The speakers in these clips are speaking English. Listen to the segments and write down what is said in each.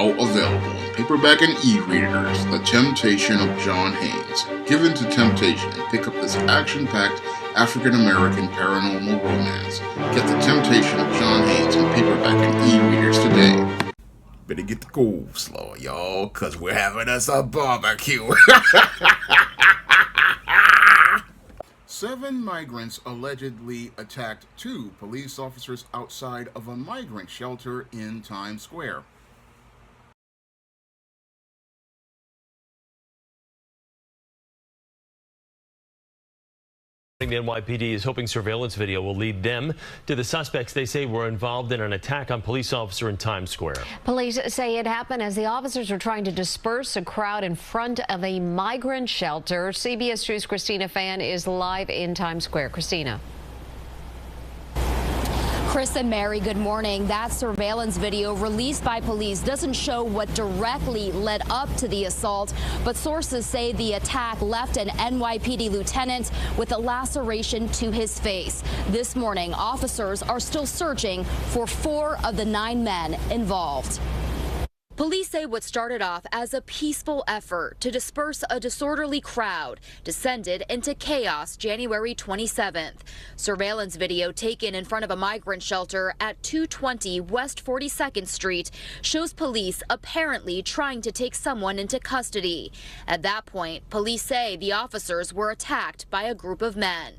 now available in paperback and e-readers. The Temptation of John Haynes. Give in to temptation and pick up this action-packed African-American paranormal romance. Get The Temptation of John Haynes in paperback and e-readers today. Better get the coleslaw, y'all, cause we're having us a barbecue. 7 migrants allegedly attacked 2 police officers outside of a migrant shelter in Times Square. The NYPD is hoping surveillance video will lead them to the suspects they say were involved in an attack on police officer in Times Square. Police say it happened as the officers were trying to disperse a crowd in front of a migrant shelter. CBS 2's Christina Fan is live in Times Square. Christina. Chris and Mary, good morning. That surveillance video released by police doesn't show what directly led up to the assault, but sources say the attack left an NYPD lieutenant with a laceration to his face. This morning, officers are still searching for 4 of the 9 men involved. Police say what started off as a peaceful effort to disperse a disorderly crowd descended into chaos January 27th. Surveillance video taken in front of a migrant shelter at 220 West 42nd Street shows police apparently trying to take someone into custody. At that point, police say the officers were attacked by a group of men.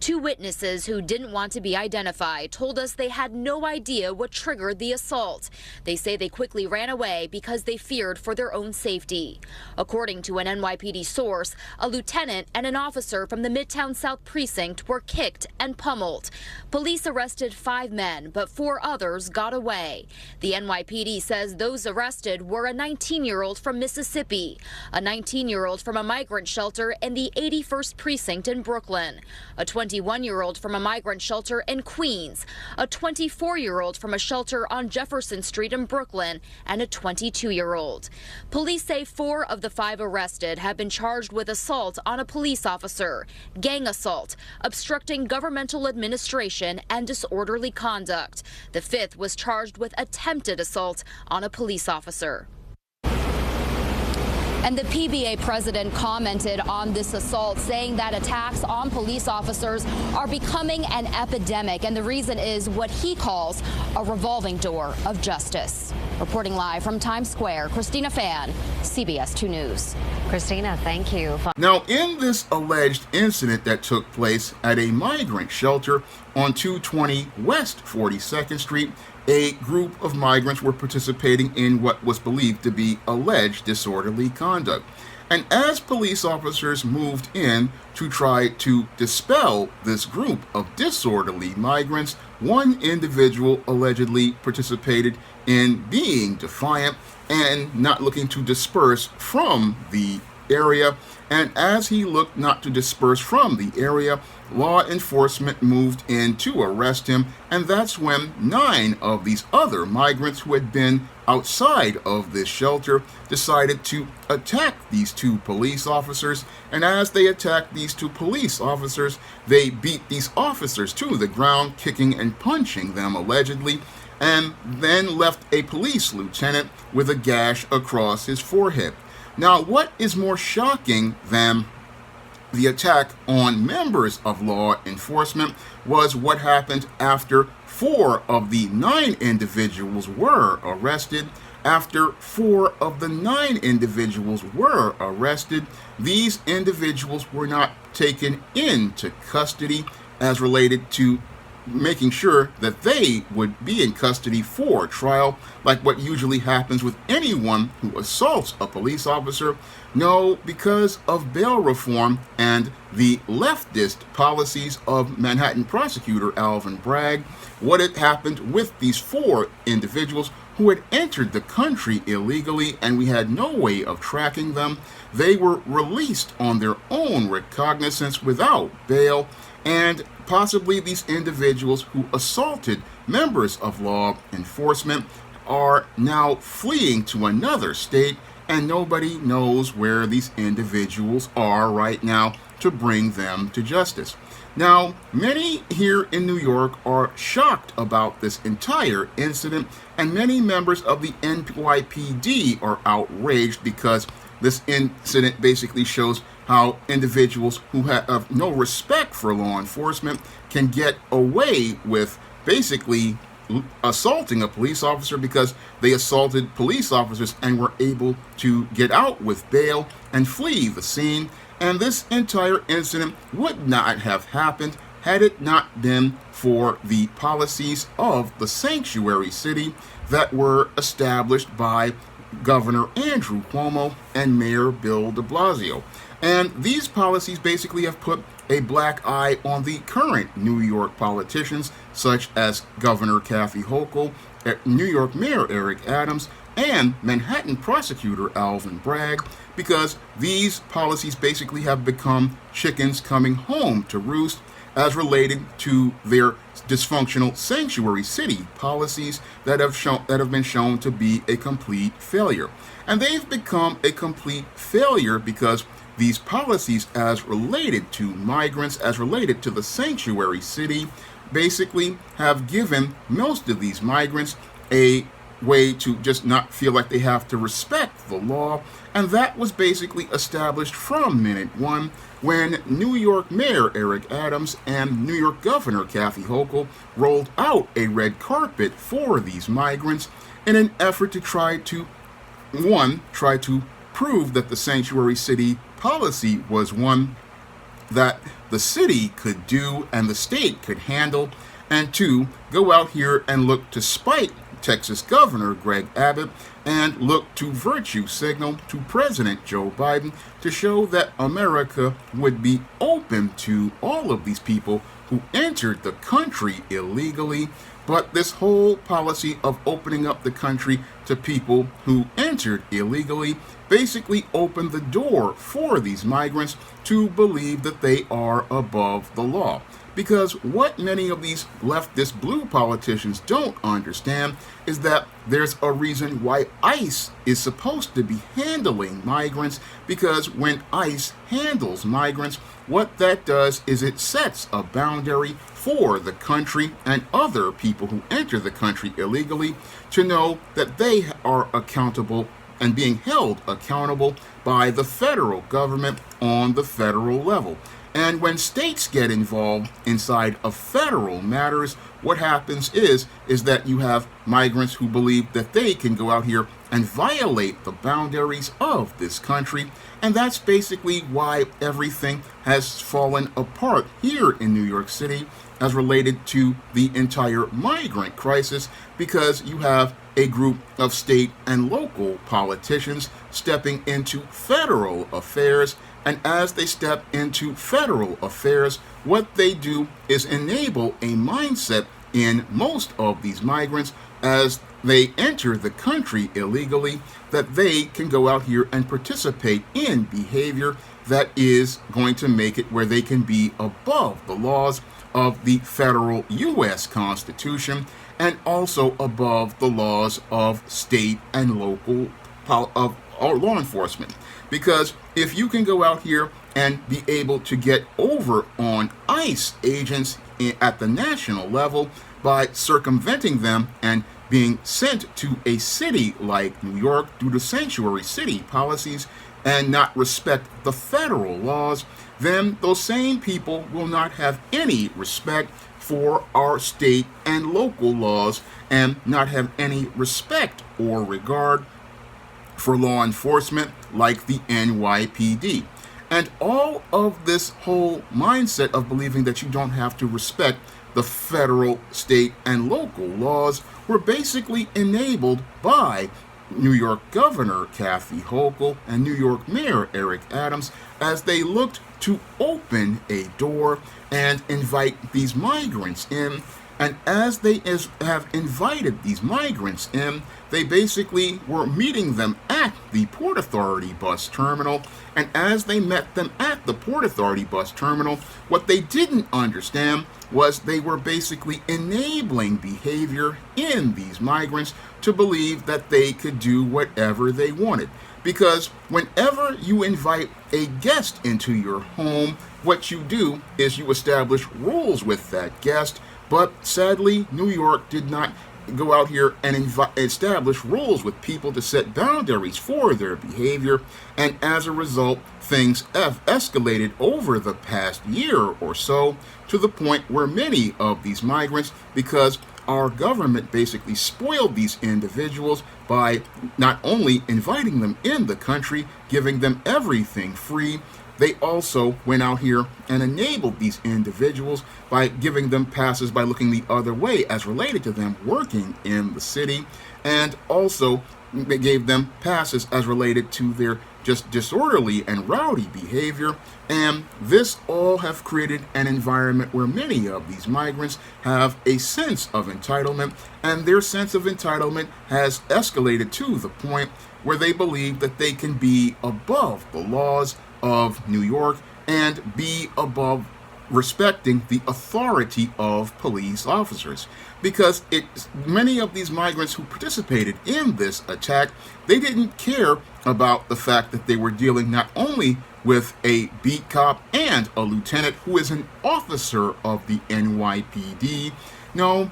2 witnesses who didn't want to be identified told us they had no idea what triggered the assault. They say they quickly ran away because they feared for their own safety. According to an NYPD source, a lieutenant and an officer from the Midtown South Precinct were kicked and pummeled. Police arrested 5 men, but 4 others got away. The NYPD says those arrested were a 19-year-old from Mississippi, a 19-year-old from a migrant shelter in the 81st Precinct in Brooklyn, a 21-year-old from a migrant shelter in Queens, a 24-year-old from a shelter on Jefferson Street in Brooklyn, and a 22-year-old. Police say 4 of the 5 arrested have been charged with assault on a police officer, gang assault, obstructing governmental administration, and disorderly conduct. The 5th was charged with attempted assault on a police officer. And the PBA president commented on this assault, saying that attacks on police officers are becoming an epidemic, and the reason is what he calls a revolving door of justice. Reporting live from Times Square, Christina Fan, CBS 2 News. Christina, thank you. Now, in this alleged incident that took place at a migrant shelter on 220 West 42nd Street, a group of migrants were participating in what was believed to be alleged disorderly conduct. And as police officers moved in to try to dispel this group of disorderly migrants, one individual allegedly participated in being defiant and not looking to disperse from the area. And as he looked not to disperse from the area, law enforcement moved in to arrest him, and that's when 9 of these other migrants who had been outside of this shelter decided to attack these 2 police officers. And as they attacked these 2 police officers, they beat these officers to the ground, kicking and punching them allegedly, and then left a police lieutenant with a gash across his forehead. Now, what is more shocking than the attack on members of law enforcement was what happened after 4 of the 9 individuals were arrested. After 4 of the 9 individuals were arrested, these individuals were not taken into custody as related to making sure that they would be in custody for trial, like what usually happens with anyone who assaults a police officer. No, because of bail reform and the leftist policies of Manhattan prosecutor Alvin Bragg, what had happened with these 4 individuals who had entered the country illegally and we had no way of tracking them, they were released on their own recognizance without bail. And possibly these individuals who assaulted members of law enforcement are now fleeing to another state and nobody knows where these individuals are right now to bring them to justice. Now, many here in New York are shocked about this entire incident, and many members of the NYPD are outraged because this incident basically shows how individuals who have no respect for law enforcement can get away with basically assaulting a police officer because they assaulted police officers and were able to get out with bail and flee the scene. And this entire incident would not have happened had it not been for the policies of the sanctuary city that were established by Governor Andrew Cuomo and Mayor Bill de Blasio. And these policies basically have put a black eye on the current New York politicians, such as Governor Kathy Hochul, New York Mayor Eric Adams, and Manhattan prosecutor Alvin Bragg, because these policies basically have become chickens coming home to roost as related to their dysfunctional sanctuary city policies that have been shown to be a complete failure. And they've become a complete failure because these policies as related to migrants, as related to the sanctuary city, basically have given most of these migrants a way to just not feel like they have to respect the law. And that was basically established from minute one when New York Mayor Eric Adams and New York Governor Kathy Hochul rolled out a red carpet for these migrants in an effort to try to prove that the sanctuary city policy was one that the city could do and the state could handle, and two, go out here and look to spite Texas Governor Greg Abbott and look to virtue signal to President Joe Biden to show that America would be open to all of these people who entered the country illegally. But this whole policy of opening up the country to people who entered illegally basically opened the door for these migrants to believe that they are above the law. Because what many of these leftist blue politicians don't understand is that there's a reason why ICE is supposed to be handling migrants, because when ICE handles migrants, what that does is it sets a boundary for the country and other people who enter the country illegally to know that they are accountable and being held accountable by the federal government on the federal level. And when states get involved inside of federal matters, what happens is that you have migrants who believe that they can go out here and violate the boundaries of this country. And that's basically why everything has fallen apart here in New York City as related to the entire migrant crisis, because you have a group of state and local politicians stepping into federal affairs. And as they step into federal affairs, what they do is enable a mindset in most of these migrants as they enter the country illegally that they can go out here and participate in behavior that is going to make it where they can be above the laws of the federal U.S. Constitution and also above the laws of state and local of law enforcement. Because if you can go out here and be able to get over on ICE agents at the national level by circumventing them and being sent to a city like New York due to sanctuary city policies and not respect the federal laws, then those same people will not have any respect for our state and local laws and not have any respect or regard for law enforcement like the NYPD. And all of this whole mindset of believing that you don't have to respect the federal, state, and local laws were basically enabled by New York Governor Kathy Hochul and New York Mayor Eric Adams as they looked to open a door and invite these migrants in And as they have invited these migrants in, they basically were meeting them at the Port Authority bus terminal. And as they met them at the Port Authority bus terminal, what they didn't understand was they were basically enabling behavior in these migrants to believe that they could do whatever they wanted. Because whenever you invite a guest into your home, what you do is you establish rules with that guest. But sadly, New York did not go out here and establish rules with people to set boundaries for their behavior. And as a result, things have escalated over the past year or so to the point where many of these migrants, because our government basically spoiled these individuals by not only inviting them in the country, giving them everything free, they also went out here and enabled these individuals by giving them passes by looking the other way as related to them working in the city, and also they gave them passes as related to their just disorderly and rowdy behavior. And this all have created an environment where many of these migrants have a sense of entitlement, and their sense of entitlement has escalated to the point where they believe that they can be above the laws of New York and be above respecting the authority of police officers. Because many of these migrants who participated in this attack, they didn't care about the fact that they were dealing not only with a beat cop and a lieutenant who is an officer of the NYPD. No,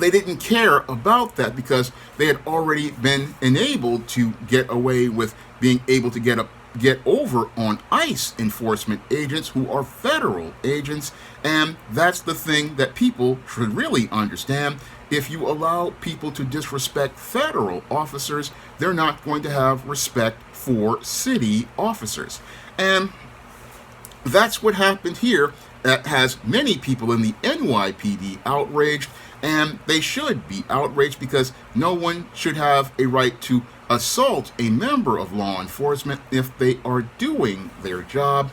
they didn't care about that because they had already been enabled to get away with being able to get over on ICE enforcement agents who are federal agents. And that's the thing that people should really understand. If you allow people to disrespect federal officers, they're not going to have respect for city officers. And that's what happened here. That has many people in the NYPD outraged, and they should be outraged because no one should have a right to assault a member of law enforcement if they are doing their job.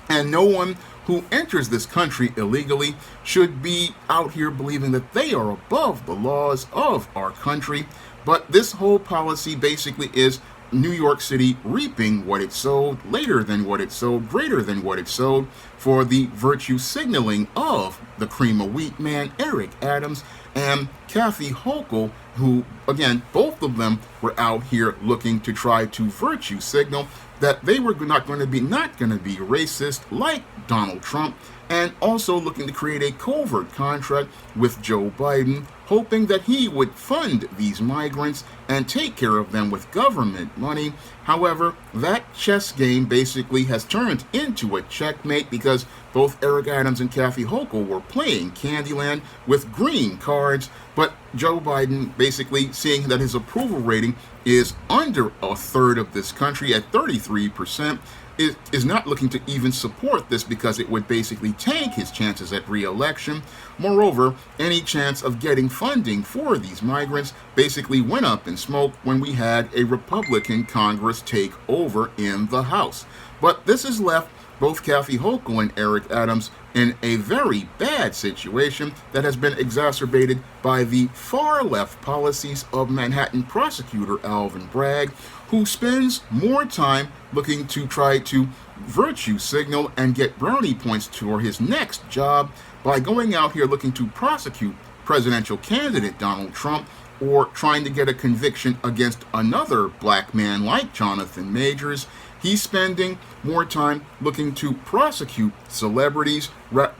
And no one who enters this country illegally should be out here believing that they are above the laws of our country. But this whole policy basically is New York City reaping what it sowed, later than what it sowed, greater than what it sowed, for the virtue signaling of the cream of wheat man, Eric Adams, and Kathy Hochul, who, again, both of them were out here looking to try to virtue signal that they were not going to be racist like Donald Trump, and also looking to create a covert contract with Joe Biden, hoping that he would fund these migrants and take care of them with government money. However, that chess game basically has turned into a checkmate because both Eric Adams and Kathy Hochul were playing Candyland with green cards, but Joe Biden, basically seeing that his approval rating is under a third of this country at 33%, is not looking to even support this because it would basically tank his chances at re-election. Moreover, any chance of getting funding for these migrants basically went up in smoke when we had a Republican Congress take over in the House. But this has left both Kathy Hochul and Eric Adams in a very bad situation that has been exacerbated by the far left policies of Manhattan prosecutor Alvin Bragg, who spends more time looking to try to virtue signal and get brownie points for his next job by going out here looking to prosecute presidential candidate Donald Trump, or trying to get a conviction against another black man like Jonathan Majors. He's spending more time looking to prosecute celebrities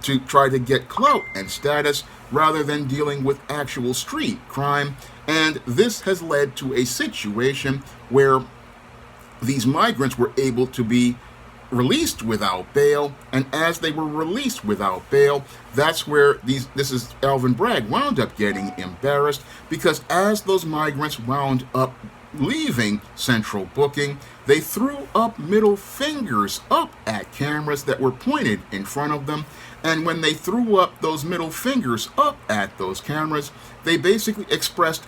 to try to get clout and status rather than dealing with actual street crime. And this has led to a situation where these migrants were able to be released without bail, and as they were released without bail, that's where Alvin Bragg wound up getting embarrassed, because as those migrants wound up leaving central booking, they threw up middle fingers up at cameras that were pointed in front of them. And when they threw up those middle fingers up at those cameras, they basically expressed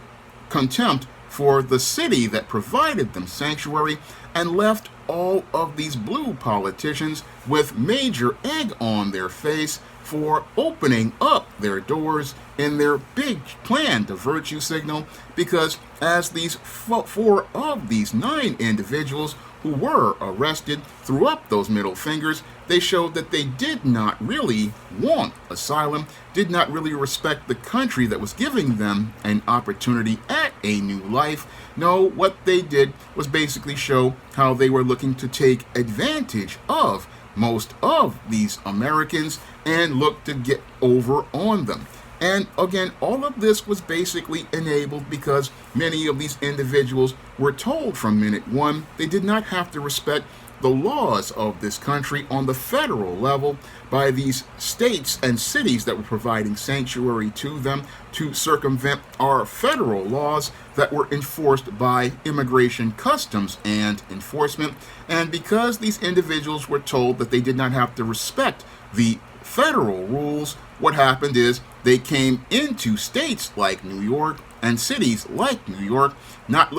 contempt for the city that provided them sanctuary, and left all of these blue politicians with major egg on their face for opening up their doors in their big plan to virtue signal, because as these 4 of these 9 individuals who were arrested threw up those middle fingers, they showed that they did not really want asylum, did not really respect the country that was giving them an opportunity at a new life. No, what they did was basically show how they were looking to take advantage of most of these Americans and look to get over on them. And again, all of this was basically enabled because many of these individuals were told from minute one they did not have to respect the laws of this country on the federal level by these states and cities that were providing sanctuary to them to circumvent our federal laws that were enforced by immigration customs and enforcement. And because these individuals were told that they did not have to respect the federal rules, what happened is they came into states like New York and cities like New York, not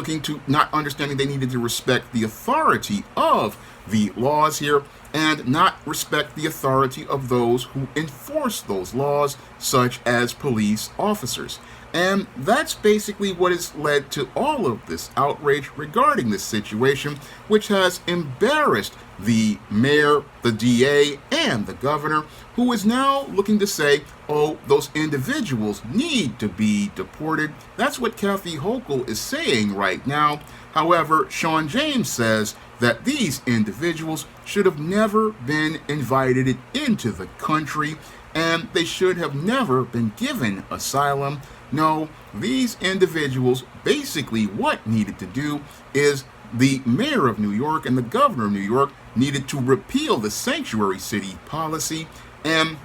understanding they needed to respect the authority of the laws here and not respect the authority of those who enforce those laws, such as police officers. And that's basically what has led to all of this outrage regarding this situation, which has embarrassed the mayor, the DA, and the governor, who is now looking to say, oh, those individuals need to be deported. That's what Kathy Hochul is saying right now. However, Sean James says that these individuals should have never been invited into the country, and they should have never been given asylum. No, these individuals, basically what needed to do is the mayor of New York and the governor of New York needed to repeal the sanctuary city policy, and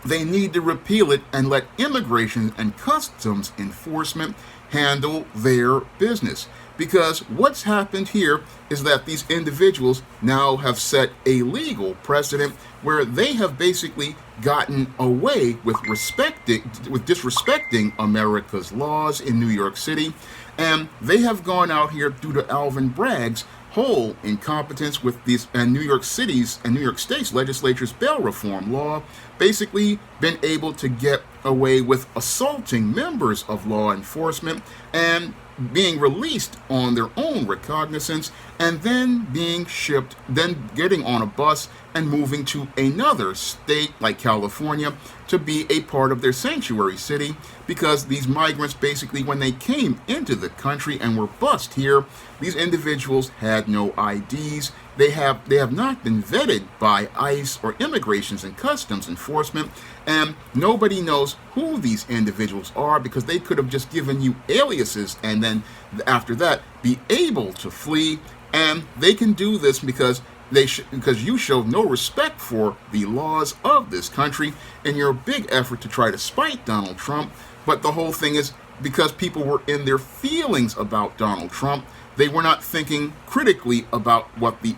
they need to repeal it and let immigration and customs enforcement handle their business. Because what's happened here is that these individuals now have set a legal precedent where they have basically gotten away with disrespecting America's laws in New York City, and they have gone out here due to Alvin Bragg's whole incompetence with these and New York City's and New York State's legislature's bail reform law, basically been able to get away with assaulting members of law enforcement and being released on their own recognizance, and then being shipped, then getting on a bus and moving to another state like California to be a part of their sanctuary city, because these migrants basically, when they came into the country and were bused here, these individuals had no IDs. They have not been vetted by ICE or Immigrations and Customs Enforcement, and nobody knows who these individuals are because they could have just given you aliases and then after that be able to flee. And they can do this because you showed no respect for the laws of this country in your big effort to try to spite Donald Trump. But the whole thing is because people were in their feelings about Donald Trump. They were not thinking critically about what the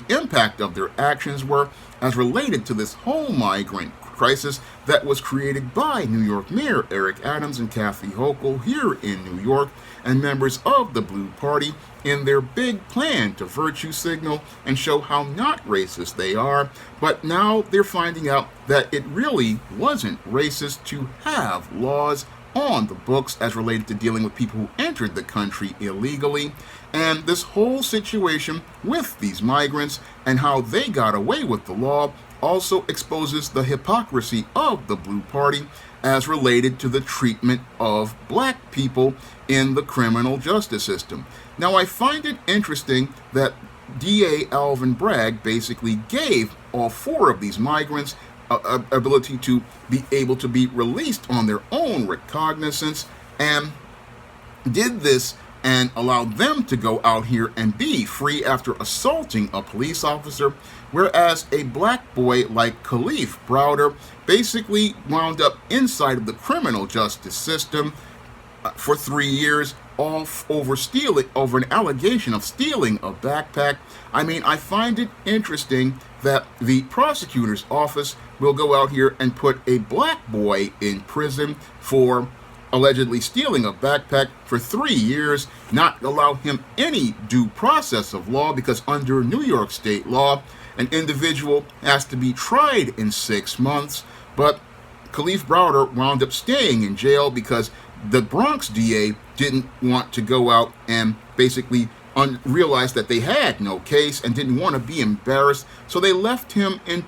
impact of their actions were as related to this whole migrant crisis that was created by New York Mayor Eric Adams and Kathy Hochul here in New York and members of the Blue Party in their big plan to virtue signal and show how not racist they are. But now they're finding out that it really wasn't racist to have laws on the books as related to dealing with people who entered the country illegally. And this whole situation with these migrants and how they got away with the law also exposes the hypocrisy of the Blue Party as related to the treatment of black people in the criminal justice system. Now, I find it interesting that DA Alvin Bragg basically gave all 4 of these migrants ability to be able to be released on their own recognizance, and did this and allowed them to go out here and be free after assaulting a police officer, whereas a black boy like Khalif Browder basically wound up inside of the criminal justice system for 3 years, all over an allegation of stealing a backpack. I mean, I find it interesting that the prosecutor's office will go out here and put a black boy in prison for allegedly stealing a backpack for 3 years, not allow him any due process of law, because under New York state law, an individual has to be tried in 6 months, But Kalief Browder wound up staying in jail because the Bronx DA didn't want to go out and basically realized that they had no case and didn't want to be embarrassed. So they left him in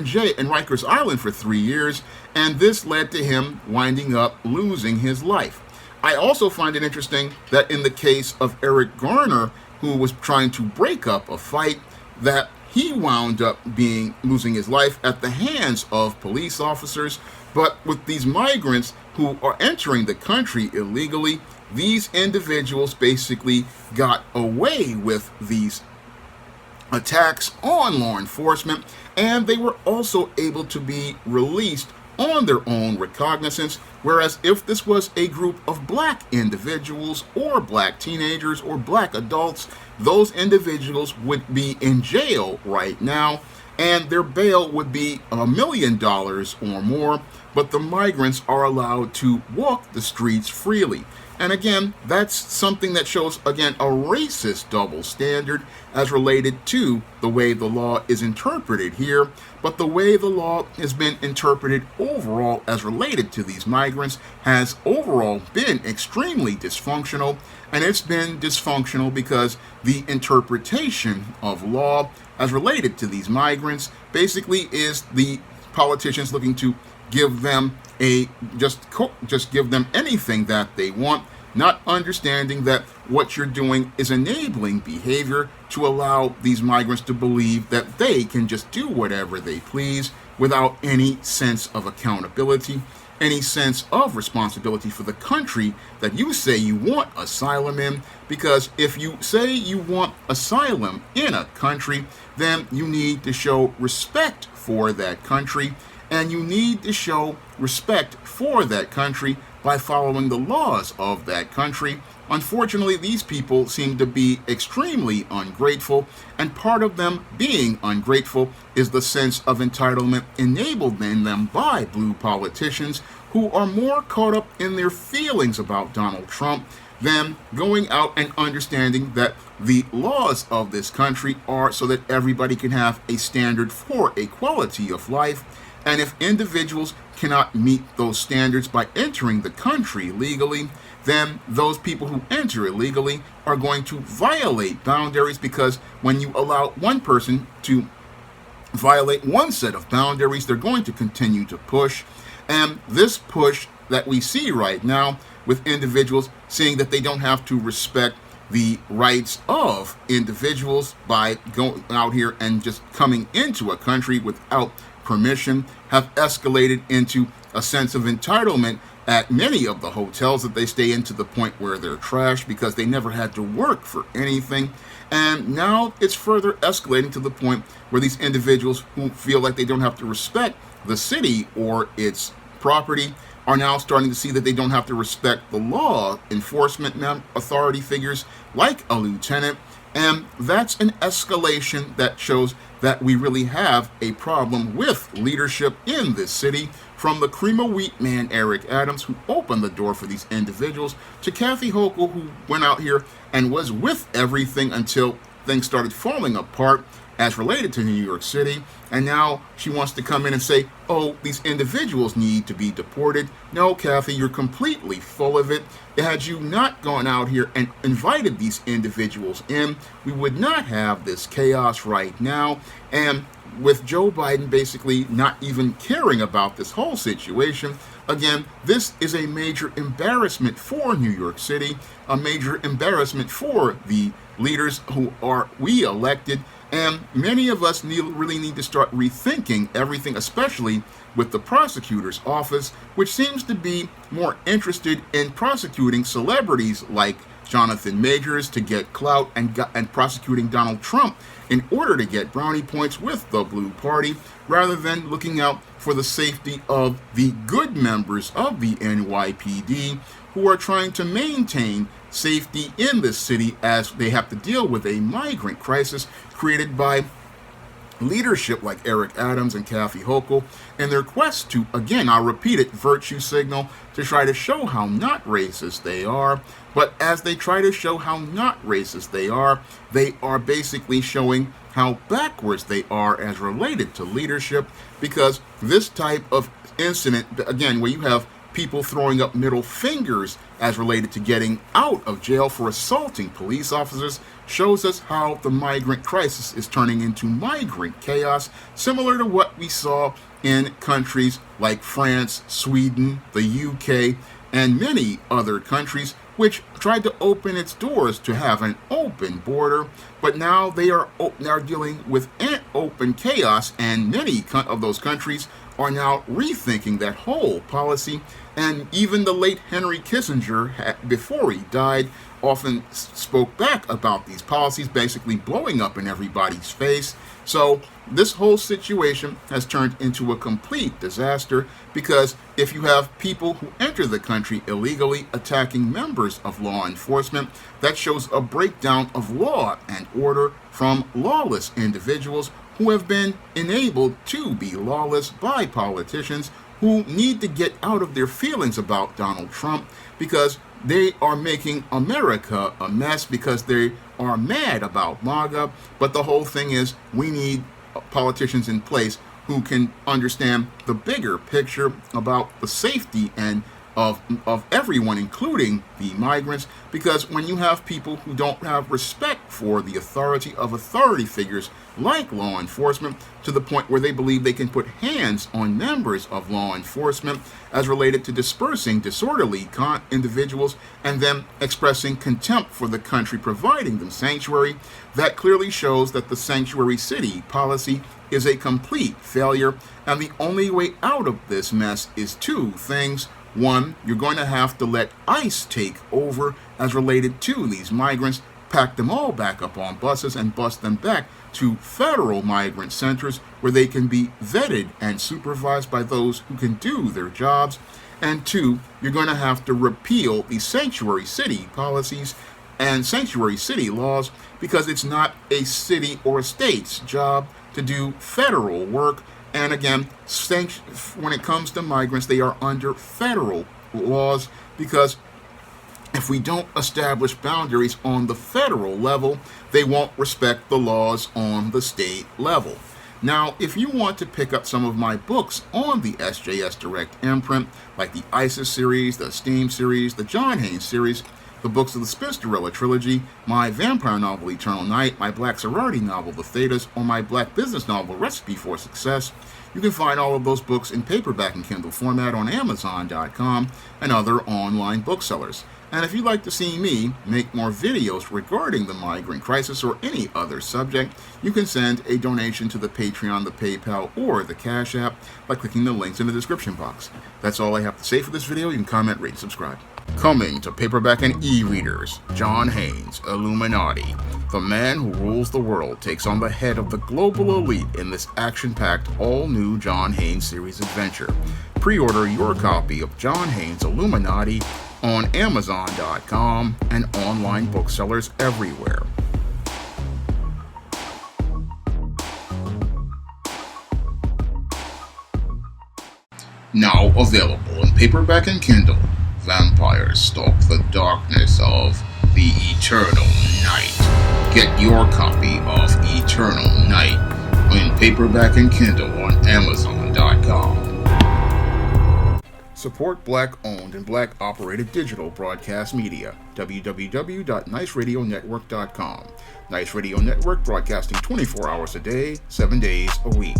jail in Rikers Island for 3 years, and this led to him winding up losing his life. I also find it interesting that in the case of Eric Garner, who was trying to break up a fight, that he wound up losing his life at the hands of police officers. But with these migrants who are entering the country illegally, these individuals basically got away with these attacks on law enforcement, and they were also able to be released on their own recognizance, whereas if this was a group of black individuals or black teenagers or black adults, those individuals would be in jail right now, and their bail would be $1 million or more, but the migrants are allowed to walk the streets freely. And again, that's something that shows, again, a racist double standard as related to the way the law is interpreted here. But the way the law has been interpreted overall as related to these migrants has overall been extremely dysfunctional. And it's been dysfunctional because the interpretation of law as related to these migrants basically is the politicians looking to give them just give them anything that they want, not understanding that what you're doing is enabling behavior to allow these migrants to believe that they can just do whatever they please without any sense of accountability, any sense of responsibility for the country that you say you want asylum in. Because if you say you want asylum in a country, then you need to show respect for that country, and you need to show respect for that country by following the laws of that country. Unfortunately, these people seem to be extremely ungrateful, and part of them being ungrateful is the sense of entitlement enabled in them by blue politicians who are more caught up in their feelings about Donald Trump than going out and understanding that the laws of this country are so that everybody can have a standard for a quality of life. And if individuals cannot meet those standards by entering the country legally, then those people who enter illegally are going to violate boundaries, because when you allow one person to violate one set of boundaries, they're going to continue to push. And this push that we see right now with individuals seeing that they don't have to respect the rights of individuals by going out here and just coming into a country without permission have escalated into a sense of entitlement at many of the hotels that they stay in, to the point where they're trashed because they never had to work for anything. And now it's further escalating to the point where these individuals who feel like they don't have to respect the city or its property are now starting to see that they don't have to respect the law enforcement authority figures like a lieutenant. And that's an escalation that shows that we really have a problem with leadership in this city, from the cream of wheat man Eric Adams, who opened the door for these individuals, to Kathy Hochul, who went out here and was with everything until things started falling apart as related to New York City. And now she wants to come in and say, oh, these individuals need to be deported. No, Kathy, you're completely full of it. Had you not gone out here and invited these individuals in, we would not have this chaos right now. And with Joe Biden basically not even caring about this whole situation, again, this is a major embarrassment for New York City, a major embarrassment for the leaders who are we elected. And many of us really need to start rethinking everything, especially with the prosecutor's office, which seems to be more interested in prosecuting celebrities like Jonathan Majors to get clout, and prosecuting Donald Trump in order to get brownie points with the Blue Party, rather than looking out for the safety of the good members of the NYPD who are trying to maintain safety in this city as they have to deal with a migrant crisis created by leadership like Eric Adams and Kathy Hochul in their quest to, again, I'll repeat it, virtue signal to try to show how not racist they are. But as they try to show how not racist they are basically showing how backwards they are as related to leadership, because this type of incident, again, where you have people throwing up middle fingers as related to getting out of jail for assaulting police officers, shows us how the migrant crisis is turning into migrant chaos, similar to what we saw in countries like France, Sweden, the UK, and many other countries which tried to open its doors to have an open border, but now they are dealing with an open chaos, and many of those countries are now rethinking that whole policy. And even the late Henry Kissinger, before he died, often spoke back about these policies basically blowing up in everybody's face. So this whole situation has turned into a complete disaster, because if you have people who enter the country illegally attacking members of law enforcement, that shows a breakdown of law and order from lawless individuals who have been enabled to be lawless by politicians who need to get out of their feelings about Donald Trump, because they are making America a mess, because they are mad about MAGA. But the whole thing is, we need politicians in place who can understand the bigger picture about the safety and of everyone, including the migrants, because when you have people who don't have respect for the authority of authority figures like law enforcement, to the point where they believe they can put hands on members of law enforcement as related to dispersing disorderly individuals and then expressing contempt for the country providing them sanctuary, that clearly shows that the sanctuary city policy is a complete failure. And the only way out of this mess is two things. One, you're going to have to let ICE take over as related to these migrants, pack them all back up on buses and bus them back to federal migrant centers where they can be vetted and supervised by those who can do their jobs. And two, you're going to have to repeal the sanctuary city policies and sanctuary city laws, because it's not a city or a state's job to do federal work. And again, when it comes to migrants, they are under federal laws, because if we don't establish boundaries on the federal level, they won't respect the laws on the state level. Now, if you want to pick up some of my books on the SJS Direct imprint, like the ISIS series, the Steam series, the John Haynes series, the books of the Spinsterella trilogy, my vampire novel Eternal Night, my black sorority novel The Thetas, or my black business novel Recipe for Success, you can find all of those books in paperback and Kindle format on Amazon.com and other online booksellers. And if you'd like to see me make more videos regarding the migrant crisis or any other subject, you can send a donation to the Patreon, the PayPal, or the Cash App by clicking the links in the description box. That's all I have to say for this video. You can comment, rate, and subscribe. Coming to paperback and e-readers, John Haynes, Illuminati. The man who rules the world takes on the head of the global elite in this action-packed, all-new John Haynes series adventure. Pre-order your copy of John Haynes, Illuminati on Amazon.com and online booksellers everywhere. Now available in paperback and Kindle. Vampires stalk the darkness of the Eternal Night. Get your copy of Eternal Night in paperback and Kindle on Amazon.com. Support black-owned and black-operated digital broadcast media. www.niceradionetwork.com. Nice Radio Network, broadcasting 24 hours a day, 7 days a week.